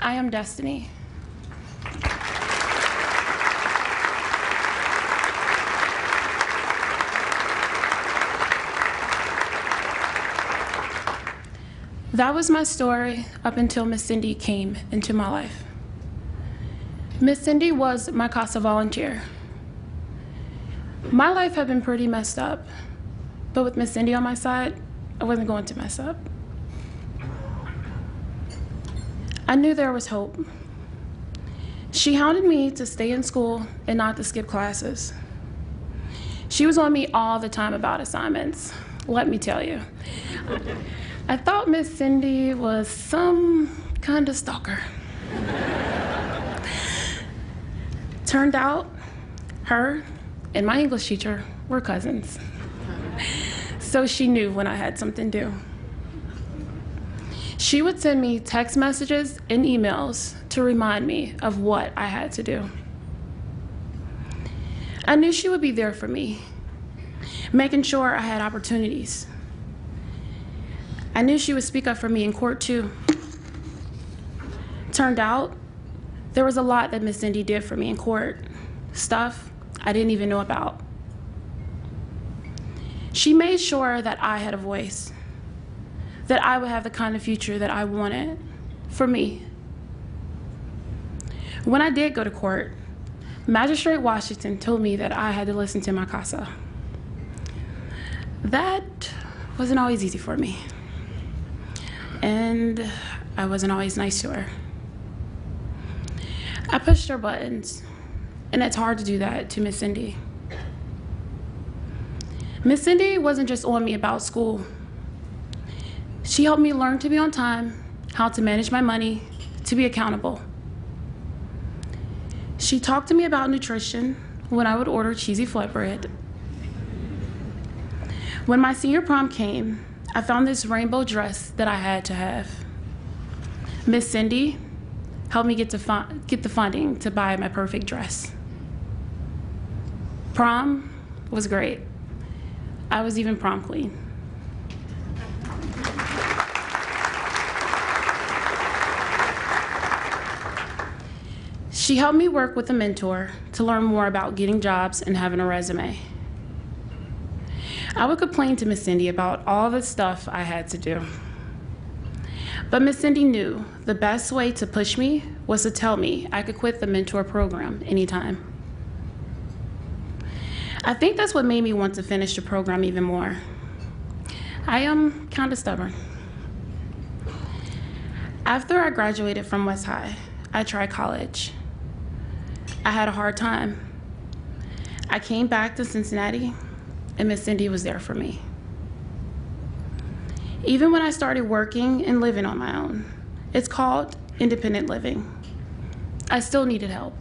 I am Destiney. That was my story up until Miss Cindy came into my life. Miss Cindy was my CASA volunteer. My life had been pretty messed up, but with Miss Cindy on my side, I wasn't going to mess up. I knew there was hope. She hounded me to stay in school and not to skip classes. She was on me all the time about assignments, let me tell you. I thought Miss Cindy was some kind of stalker. Turned out, her and my English teacher were cousins. So she knew when I had something due. She would send me text messages and emails to remind me of what I had to do. I knew she would be there for me, making sure I had opportunities. I knew she would speak up for me in court too. Turned out, there was a lot that Miss Cindy did for me in court, stuff I didn't even know about. She made sure that I had a voice, that I would have the kind of future that I wanted for me. When I did go to court, Magistrate Washington told me that I had to listen to my CASA. That wasn't always easy for me. And I wasn't always nice to her. I pushed her buttons, and it's hard to do that to Miss Cindy. Miss Cindy wasn't just on me about school. She helped me learn to be on time, how to manage my money, to be accountable. She talked to me about nutrition when I would order cheesy flatbread. When my senior prom came, I found this rainbow dress that I had to have. Miss Cindy helped me get the funding to buy my perfect dress. Prom was great. I was even prom queen. She helped me work with a mentor to learn more about getting jobs and having a resume. I would complain to Miss Cindy about all the stuff I had to do. But Miss Cindy knew the best way to push me was to tell me I could quit the mentor program anytime. I think that's what made me want to finish the program even more. I am kind of stubborn. After I graduated from West High, I tried college. I had a hard time. I came back to Cincinnati, and Miss Cindy was there for me. Even when I started working and living on my own, it's called independent living, I still needed help.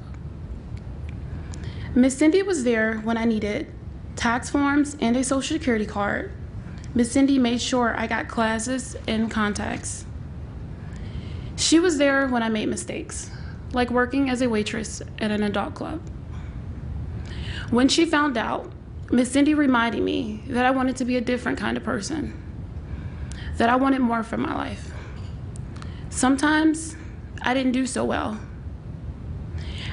Miss Cindy was there when I needed tax forms and a Social Security card. Miss Cindy made sure I got classes and contacts. She was there when I made mistakes, like working as a waitress at an adult club. When she found out, Miss Cindy reminded me that I wanted to be a different kind of person, that I wanted more from my life. Sometimes I didn't do so well.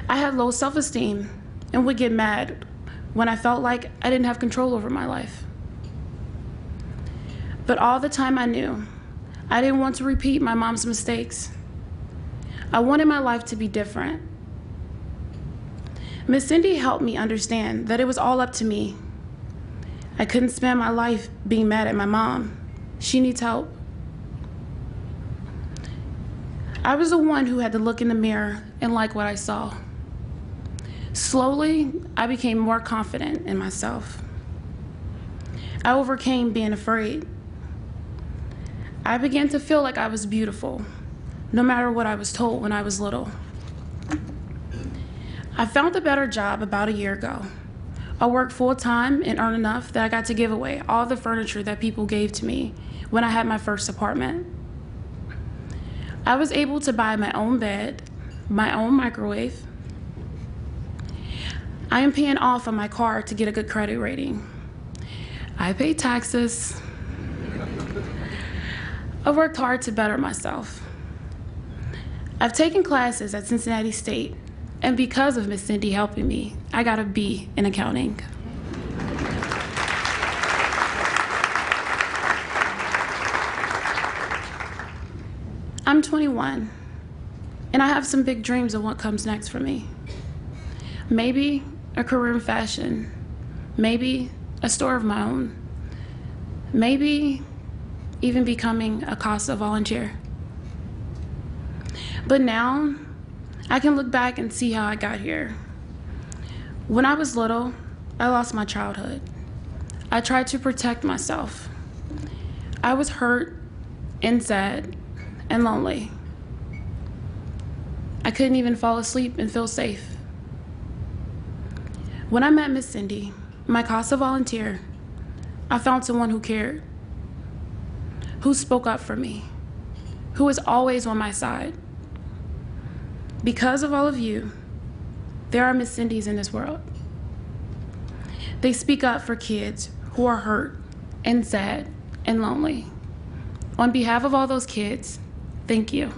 I had low self-esteem and would get mad when I felt like I didn't have control over my life. But all the time I knew I didn't want to repeat my mom's mistakes. I wanted my life to be different. Miss Cindy helped me understand that it was all up to me. I couldn't spend my life being mad at my mom. She needs help. I was the one who had to look in the mirror and like what I saw. Slowly, I became more confident in myself. I overcame being afraid. I began to feel like I was beautiful, no matter what I was told when I was little. I found a better job about a year ago. I worked full-time and earned enough that I got to give away all the furniture that people gave to me when I had my first apartment. I was able to buy my own bed, my own microwave. I am paying off on my car to get a good credit rating. I pay taxes. I worked hard to better myself. I've taken classes at Cincinnati State, and because of Miss Cindy helping me, I got a B in accounting. I'm 21, and I have some big dreams of what comes next for me. Maybe a career in fashion, maybe a store of my own, maybe even becoming a CASA volunteer. But now, I can look back and see how I got here. When I was little, I lost my childhood. I tried to protect myself. I was hurt and sad and lonely. I couldn't even fall asleep and feel safe. When I met Miss Cindy, my CASA volunteer, I found someone who cared, who spoke up for me, who was always on my side. Because of all of you, there are Miss Cindys in this world. They speak up for kids who are hurt and sad and lonely. On behalf of all those kids, thank you.